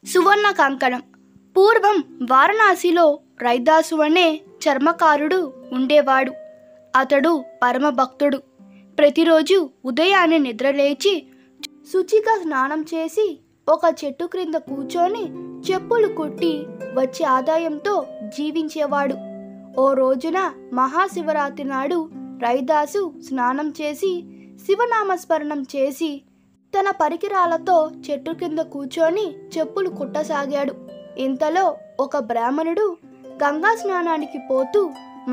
సువర్ణ కంకణం. పూర్వం వారణాసిలో రైదాసు అనే చర్మకారుడు ఉండేవాడు. అతడు పరమభక్తుడు. ప్రతిరోజు ఉదయాన్నే నిద్రలేచి శుచిగా స్నానం చేసి ఒక చెట్టు క్రింద కూర్చొని చెప్పులు కుట్టి వచ్చే ఆదాయంతో జీవించేవాడు. ఓ రోజున మహాశివరాత్రి నాడు రైదాసు స్నానం చేసి శివనామస్మరణం చేసి తన పరికరాలతో చెట్టు కింద కూర్చొని చెప్పులు కుట్టసాగాడు. ఇంతలో ఒక బ్రాహ్మణుడు గంగా స్నానానికి పోతూ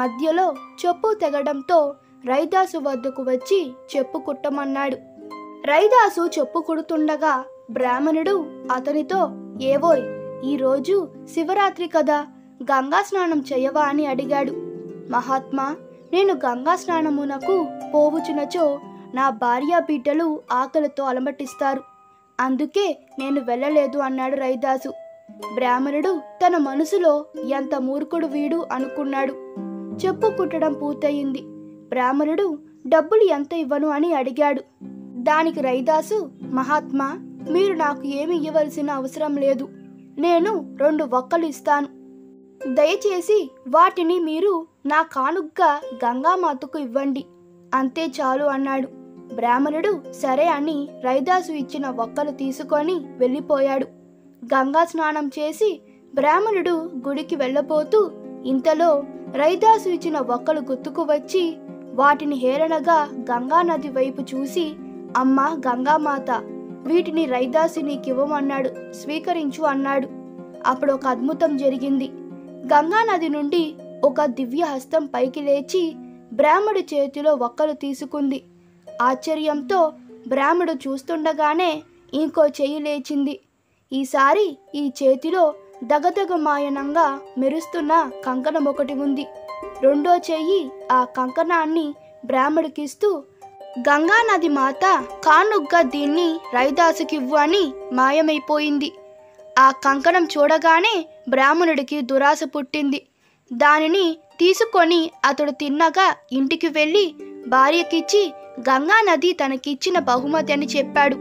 మధ్యలో చెప్పు తెగడంతో రైదాసు వద్దకు వచ్చి చెప్పు కుట్టమన్నాడు. రైదాసు చెప్పు కుడుతుండగా బ్రాహ్మణుడు అతనితో, ఏవోయ్, ఈరోజు శివరాత్రి కదా, గంగా స్నానం చేయవా అని అడిగాడు. మహాత్మా, నేను గంగా స్నానమునకు పోవుచునచో నా భార్య బిడ్డలు ఆకలితో అలమటిస్తారు, అందుకే నేను వెళ్ళలేదు అన్నాడు రైదాసు. బ్రాహ్మణుడు తన మనసులో ఎంత మూర్ఖుడు వీడు అనుకున్నాడు. చెప్పు కుట్టడం పూర్తయింది. బ్రాహ్మణుడు డబ్బులు ఎంత ఇవ్వను అని అడిగాడు. దానికి రైదాసు, మహాత్మా, మీరు నాకు ఏమి ఇవ్వవలసిన అవసరం లేదు, నేను 2 వక్కలు ఇస్తాను, దయచేసి వాటిని మీరు నా కానుగ్గా గంగామాతకు ఇవ్వండి, అంతే చాలు అన్నాడు. బ్రాహ్మణుడు సరే అని రైదాసు ఇచ్చిన వక్కలు తీసుకొని వెళ్ళిపోయాడు. గంగా స్నానం చేసి బ్రాహ్మణుడు గుడికి వెళ్ళబోతూ ఇంతలో రైదాసు ఇచ్చిన వక్కలు గుర్తుకు వచ్చి వాటిని హేళనగా గంగానది వైపు చూసి, అమ్మా గంగామాత, వీటిని రైదాసు నీకివ్వమన్నాడు, స్వీకరించు అన్నాడు. అప్పుడు ఒక అద్భుతం జరిగింది. గంగానది నుండి ఒక దివ్య హస్తం పైకి లేచి బ్రాహ్మడి చేతిలో వక్కలు తీసుకుంది. ఆశ్చర్యంతో బ్రాహ్మడు చూస్తుండగానే ఇంకో చెయ్యి లేచింది. ఈసారి ఈ చేతిలో దగదగమాయనంగా మెరుస్తున్న కంకణం ఒకటి ఉంది. రెండో చెయ్యి ఆ కంకణాన్ని బ్రాహ్మడికిస్తూ, గంగానది మాత కానుగ్గా దీన్ని రైదాసుకివ్వు అని మాయమైపోయింది. ఆ కంకణం చూడగానే బ్రాహ్మణుడికి దురాశ పుట్టింది. దానిని తీసుకొని అతడు తిన్నగా ఇంటికి వెళ్ళి భార్యకిచ్చి గంగానది తనకిచ్చిన బహుమతి అని చెప్పాడు.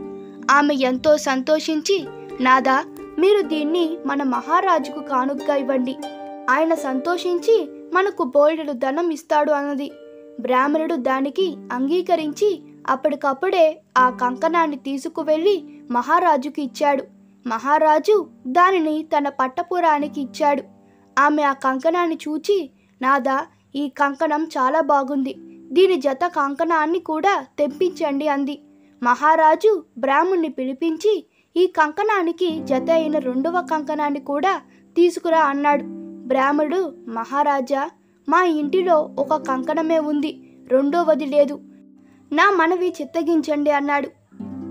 ఆమె ఎంతో సంతోషించి, నాదా, మీరు దీన్ని మన మహారాజుకు కానుగ్గా ఇవ్వండి, ఆయన సంతోషించి మనకు బోలెడు ధనం ఇస్తాడు అన్నది. బ్రాహ్మణుడు దానికి అంగీకరించి అప్పటికప్పుడే ఆ కంకణాన్ని తీసుకువెళ్ళి మహారాజుకి ఇచ్చాడు. మహారాజు దానిని తన పట్టపురానికి ఇచ్చాడు. ఆమె ఆ కంకణాన్ని చూచి, నాదా, ఈ కంకణం చాలా బాగుంది, దీని జత కంకణాన్ని కూడా తెప్పించండి అంది. మహారాజు బ్రాహ్మణ్ణి పిలిపించి ఈ కంకణానికి జత అయిన 2వ కంకణాన్ని కూడా తీసుకురా అన్నాడు. బ్రాహ్మణుడు, మహారాజా, మా ఇంటిలో ఒక కంకణమే ఉంది, 2వది లేదు, నా మనవి చిత్తగించండి అన్నాడు.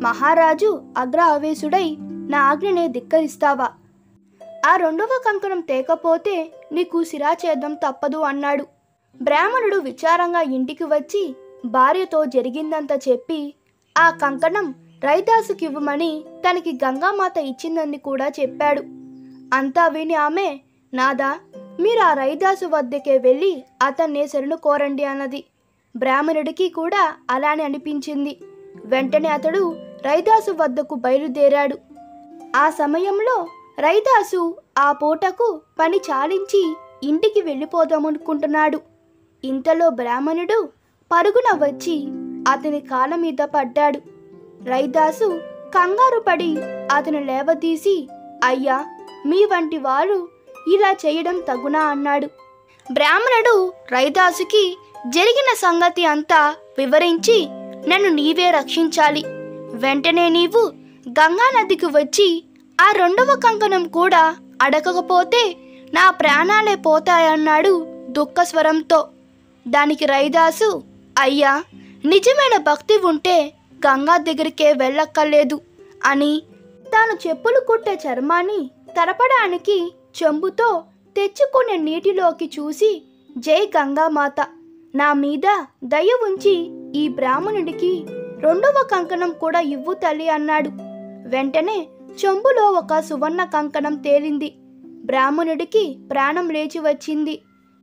మహారాజు ఆవేశుడై, నా ఆజ్ఞనే ధిక్కరిస్తావా? ఆ 2వ కంకణం తేకపోతే నీకు శిరాఛేదం తప్పదు అన్నాడు. బ్రాహ్మణుడు విచారంగా ఇంటికి వచ్చి భార్యతో జరిగిందంతా చెప్పి ఆ కంకణం రైదాసుకివ్వమని తనకి గంగామాత ఇచ్చిందని కూడా చెప్పాడు. అంతా విని ఆమె, నాదా, మీరు ఆ రైదాసు వద్దకే వెళ్ళి అతన్నే శరణు కోరండి అన్నది. బ్రాహ్మణుడికి కూడా అలానే అనిపించింది. వెంటనే అతడు రైదాసు వద్దకు బయలుదేరాడు. ఆ సమయంలో రైదాసు ఆ పూటకు పని చాలించి ఇంటికి వెళ్ళిపోదామనుకుంటున్నాడు. ఇంతలో బ్రాహ్మణుడు పరుగున వచ్చి అతని కాళ్ళ మీద పడ్డాడు. రైదాసు కంగారు పడి అతను లేవదీసి, అయ్యా, మీ వంటి వారు ఇలా చేయడం తగునా అన్నాడు. బ్రాహ్మణుడు రైదాసుకి జరిగిన సంగతి అంతా వివరించి, నన్ను నీవే రక్షించాలి, వెంటనే నీవు గంగానదికి వచ్చి ఆ 2వ కంకణం కూడా అడగకపోతే నా ప్రాణాలే పోతాయన్నాడు దుఃఖస్వరంతో. దానికి రైదాసు, అయ్యా, నిజమైన భక్తి ఉంటే గంగా దగ్గరికే వెళ్ళక్కర్లేదు అని తాను చెప్పులు కుట్టే చర్మాన్ని తరపడానికి చెంబుతో తెచ్చుకునే నీటిలోకి చూసి, జై గంగామాత, నా మీద దయ ఉంచి ఈ బ్రాహ్మణుడికి 2వ కంకణం కూడా ఇవ్వు తల్లి అన్నాడు. వెంటనే చెంబులో ఒక సువర్ణ కంకణం తేలింది. బ్రాహ్మణుడికి ప్రాణం లేచి వచ్చింది.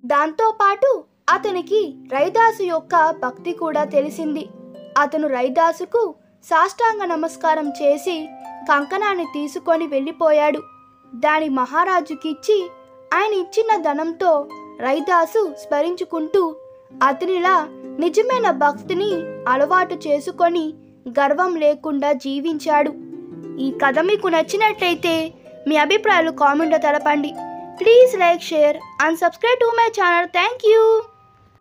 దాంతోపాటు అతనికి రైదాసు యొక్క భక్తి కూడా తెలిసింది. అతను రైదాసుకు సాష్టాంగ నమస్కారం చేసి కంకణాన్ని తీసుకొని వెళ్ళిపోయాడు. దాని మహారాజుకి ఇచ్చి ఆయన ఇచ్చిన ధనంతో రైదాసు స్మరించుకుంటూ అతనిలా నిజమైన భక్తిని అలవాటు చేసుకొని గర్వం లేకుండా జీవించాడు. ఈ కథ మీకు నచ్చినట్లయితే మీ అభిప్రాయాలు కామెంట్లో తెలపండి. Please like, share and subscribe to my channel. Thank you.